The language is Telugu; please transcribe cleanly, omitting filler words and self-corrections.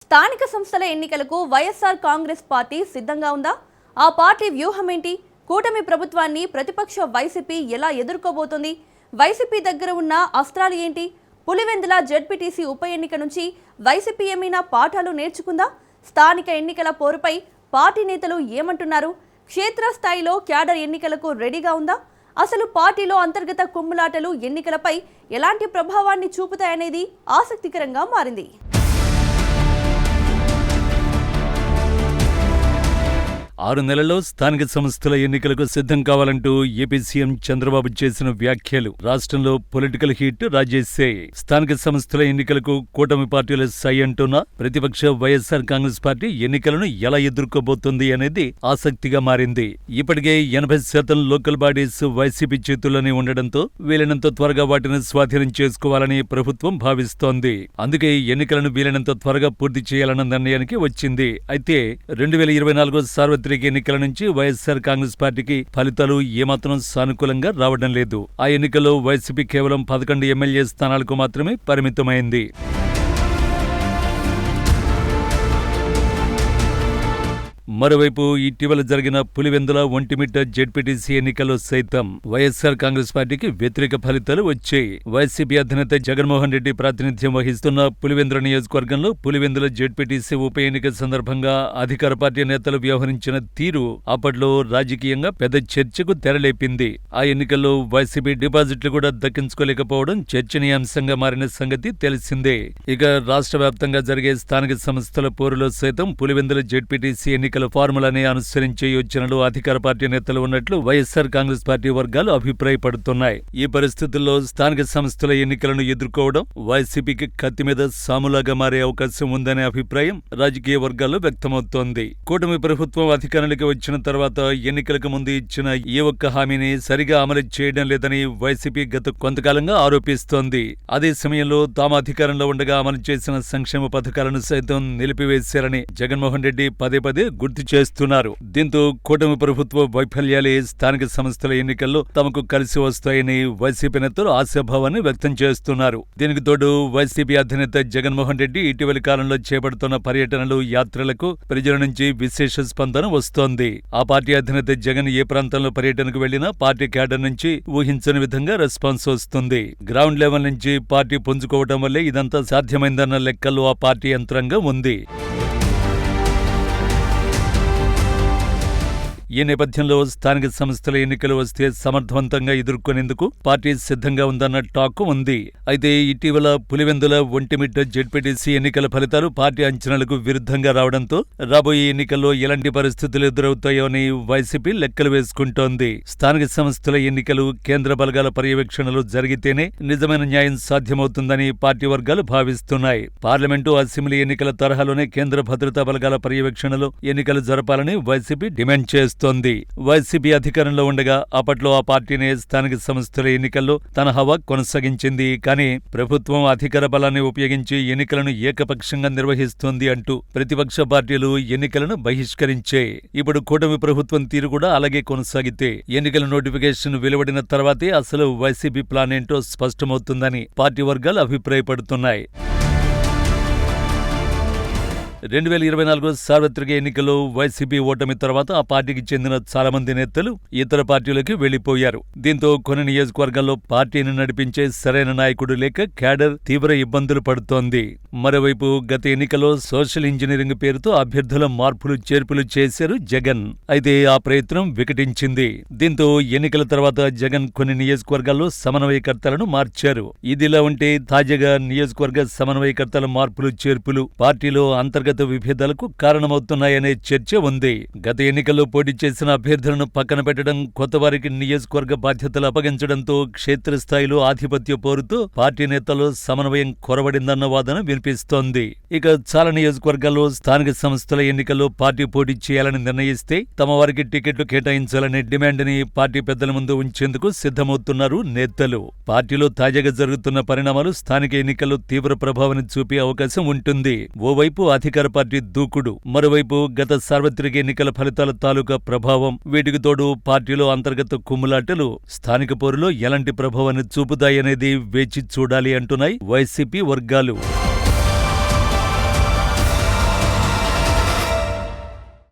స్థానిక సంస్థల ఎన్నికలకు వైఎస్ఆర్ కాంగ్రెస్ పార్టీ సిద్ధంగా ఉందా? ఆ పార్టీ వ్యూహం ఏంటి? కూటమి ప్రభుత్వాన్ని ప్రతిపక్ష వైసీపీ ఎలా ఎదుర్కోబోతోంది? వైసీపీ దగ్గర ఉన్న అస్త్రాలు ఏంటి? పులివెందుల జెడ్పీటీసీ ఉప ఎన్నిక నుంచి వైసీపీ ఏమైనా పాఠాలు నేర్చుకుందా? స్థానిక ఎన్నికల పోరుపై పార్టీ నేతలు ఏమంటున్నారు? క్షేత్రస్థాయిలో క్యాడర్ ఎన్నికలకు రెడీగా ఉందా? అసలు పార్టీలో అంతర్గత కుమ్ములాటలు ఎన్నికలపై ఎలాంటి ప్రభావాన్ని చూపుతాయనేది ఆసక్తికరంగా మారింది. ఆరు నెలల్లో స్థానిక సంస్థల ఎన్నికలకు సిద్ధం కావాలంటూ ఏపీ సీఎం చంద్రబాబు చేసిన వ్యాఖ్యలు రాష్ట్రంలో పొలిటికల్ హీట్ రాజేశాయి. స్థానిక సంస్థల ఎన్నికలకు కూటమి పార్టీలు సై అంటున్నా ప్రతిపక్ష వైఎస్ఆర్ కాంగ్రెస్ పార్టీ ఎన్నికలను ఎలా ఎదుర్కోబోతుంది అనేది ఆసక్తిగా మారింది. ఇప్పటికే 80% లోకల్ బాడీస్ వైసీపీ చేతుల్లోనే ఉండడంతో వీలైనంత త్వరగా వాటిని స్వాధీనం చేసుకోవాలని ప్రభుత్వం భావిస్తోంది. అందుకే ఎన్నికలను వీలైనంత త్వరగా పూర్తి చేయాలన్న నిర్ణయానికి వచ్చింది. అయితే 2024 సార్వత్రిక ఎన్నికల నుంచి వైఎస్ఆర్ కాంగ్రెస్ పార్టీకి ఫలితాలు ఏమాత్రం సానుకూలంగా రావడం లేదు. ఆ ఎన్నికల్లో వైసీపీ కేవలం 11 ఎమ్మెల్యే స్థానాలకు మాత్రమే పరిమితమైంది. మరోవైపు ఇటీవల జరిగిన పులివెందుల ఒంటిమిట్ట జెడ్పీటీసీ ఎన్నికల్లో సైతం వైఎస్ఆర్ కాంగ్రెస్ పార్టీకి వ్యతిరేక ఫలితాలు వచ్చాయి. వైసీపీ అధినేత జగన్మోహన్ రెడ్డి ప్రాతినిధ్యం వహిస్తున్న పులివెందుల నియోజకవర్గంలో పులివెందుల జెడ్పీటీసీ ఉప ఎన్నిక సందర్భంగా అధికార పార్టీ నేతలు వ్యవహరించిన తీరు అప్పట్లో రాజకీయంగా పెద్ద చర్చకు తెరలేపింది. ఆ ఎన్నికల్లో వైసీపీ డిపాజిట్లు కూడా దక్కించుకోలేకపోవడం చర్చనీయాంశంగా మారిన సంగతి తెలిసిందే. ఇక రాష్ట్ర వ్యాప్తంగా జరిగే స్థానిక సంస్థల పోరులో సైతం పులివెందుల జెడ్పీటీసీ ఎన్నికల ఫార్ములానే అనుసరించే యోచనలు అధికార పార్టీ నేతలు ఉన్నట్లు వైఎస్ఆర్ కాంగ్రెస్ పార్టీ వర్గాలు అభిప్రాయపడుతున్నాయి. ఈ పరిస్థితుల్లో స్థానిక సంస్థల ఎన్నికలను ఎదుర్కోవడం వైసీపీకి కత్తి మీద సాములాగా మారే అవకాశం ఉందనే అభిప్రాయం రాజకీయ వర్గాల్లో వ్యక్తమవుతోంది. కూటమి ప్రభుత్వం అధికారంలోకి వచ్చిన తర్వాత ఎన్నికలకు ముందు ఇచ్చిన ఏ ఒక్క హామీని సరిగా అమలు చేయడం లేదని వైసీపీ గత కొంతకాలంగా ఆరోపిస్తోంది. అదే సమయంలో తాము అధికారంలో ఉండగా అమలు చేసిన సంక్షేమ పథకాలను సైతం నిలిపివేశారని జగన్మోహన్ రెడ్డి పదే పదే గుర్తు చేస్తున్నారు. దీంతో కూటమి ప్రభుత్వ వైఫల్యాలే స్థానిక సంస్థల ఎన్నికల్లో తమకు కలిసి వస్తాయని వైసీపీ నేతలు ఆశాభావాన్ని వ్యక్తం చేస్తున్నారు. దీనికి తోడు వైసీపీ అధినేత జగన్మోహన్ రెడ్డి ఇటీవలి కాలంలో చేపడుతున్న పర్యటనలు, యాత్రలకు ప్రజల నుంచి విశేష స్పందన వస్తోంది. ఆ పార్టీ అధినేత జగన్ ఏ ప్రాంతంలో పర్యటనకు వెళ్లినా పార్టీ క్యాడర్ నుంచి ఊహించని విధంగా రెస్పాన్స్ వస్తుంది. గ్రౌండ్ లెవెల్ నుంచి పార్టీ పుంజుకోవడం వల్లే ఇదంతా సాధ్యమైందన్న లెక్కల్లో ఆ పార్టీ యంత్రాంగం ఉంది. ఈ నేపథ్యంలో స్థానిక సంస్థల ఎన్నికలు వస్తే సమర్థవంతంగా ఎదుర్కొనేందుకు పార్టీ సిద్ధంగా ఉందన్న టాక్ ఉంది. అయితే ఇటీవల పులివెందుల ఒంటిమిట్ట జెడ్పీటీసీ ఎన్నికల ఫలితాలు పార్టీ అంచనాలకు విరుద్ధంగా రావడంతో రాబోయే ఎన్నికల్లో ఎలాంటి పరిస్థితులు ఎదురవుతాయో అని వైసీపీ లెక్కలు వేసుకుంటోంది. స్థానిక సంస్థల ఎన్నికలు కేంద్ర బలగాల పర్యవేక్షణలో జరిగితేనే నిజమైన న్యాయం సాధ్యమవుతుందని పార్టీ వర్గాలు భావిస్తున్నాయి. పార్లమెంటు, అసెంబ్లీ ఎన్నికల తరహాలోనే కేంద్ర భద్రతా బలగాల పర్యవేక్షణలో ఎన్నికలు జరపాలని వైసీపీ డిమాండ్ చేస్తుంది. వైసీపీ అధికారంలో ఉండగా అప్పట్లో ఆ పార్టీనే స్థానిక సంస్థల ఎన్నికల్లో తన హవా కొనసాగించింది. కానీ ప్రభుత్వం అధికార బలాన్ని ఉపయోగించి ఎన్నికలను ఏకపక్షంగా నిర్వహిస్తోంది అంటూ ప్రతిపక్ష పార్టీలు ఎన్నికలను బహిష్కరించాయి. ఇప్పుడు కూటమి ప్రభుత్వం తీరు కూడా అలాగే కొనసాగితే ఎన్నికల నోటిఫికేషన్ వెలువడిన తర్వాతే అసలు వైసీపీ ప్లాన్ ఏంటో స్పష్టమవుతుందని పార్టీ వర్గాలు అభిప్రాయపడుతున్నాయి. 2024 సార్వత్రిక ఎన్నికల్లో వైసీపీ ఓటమి తర్వాత ఆ పార్టీకి చెందిన చాలా మంది నేతలు ఇతర పార్టీలకు వెళ్లిపోయారు. దీంతో కొన్ని నియోజకవర్గాల్లో పార్టీని నడిపించే సరైన నాయకుడు లేక క్యాడర్ తీవ్ర ఇబ్బందులు పడుతోంది. మరోవైపు గత ఎన్నికల్లో సోషల్ ఇంజనీరింగ్ పేరుతో అభ్యర్థుల మార్పులు చేర్పులు చేశారు జగన్. అయితే ఆ ప్రయత్నం వికటించింది. దీంతో ఎన్నికల తర్వాత జగన్ కొన్ని నియోజకవర్గాల్లో సమన్వయకర్తలను మార్చారు. ఇదిలా ఉంటే తాజాగా నియోజకవర్గ సమన్వయకర్తల మార్పులు చేర్పులు పార్టీలో అంతర్గత విభేదాలకు కారణమవుతున్నాయనే చర్చ ఉంది. గత ఎన్నికల్లో పోటీ చేసిన అభ్యర్థులను పక్కన పెట్టడం, కొత్త వారికి నియోజకవర్గ బాధ్యతలు అప్పగించడంతో క్షేత్రస్థాయిలో ఆధిపత్య పోరుతో పార్టీ నేతలు సమన్వయం కొరవడిందన్న వాదన వినిపిస్తోంది. ఇక చాలా నియోజకవర్గాల్లో స్థానిక సంస్థల ఎన్నికల్లో పార్టీ పోటీ చేయాలని నిర్ణయిస్తే తమ వారికి టికెట్లు కేటాయించాలనే డిమాండ్ ని పార్టీ పెద్దల ముందు ఉంచేందుకు సిద్ధమవుతున్నారు నేతలు. పార్టీలో తాజాగా జరుగుతున్న పరిణామాలు స్థానిక ఎన్నికల్లో తీవ్ర ప్రభావాన్ని చూపే అవకాశం ఉంటుంది. ఓవైపు అధికార పార్టీ దూకుడు, మరోవైపు గత సార్వత్రిక ఎన్నికల ఫలితాల తాలూకా ప్రభావం, వీటికి తోడు పార్టీలో అంతర్గత కుమ్ములాటలు స్థానిక పోరులో ఎలాంటి ప్రభావాన్ని చూపుతాయనేది వేచి చూడాలి అంటున్నాయి వైసీపీ వర్గాలు.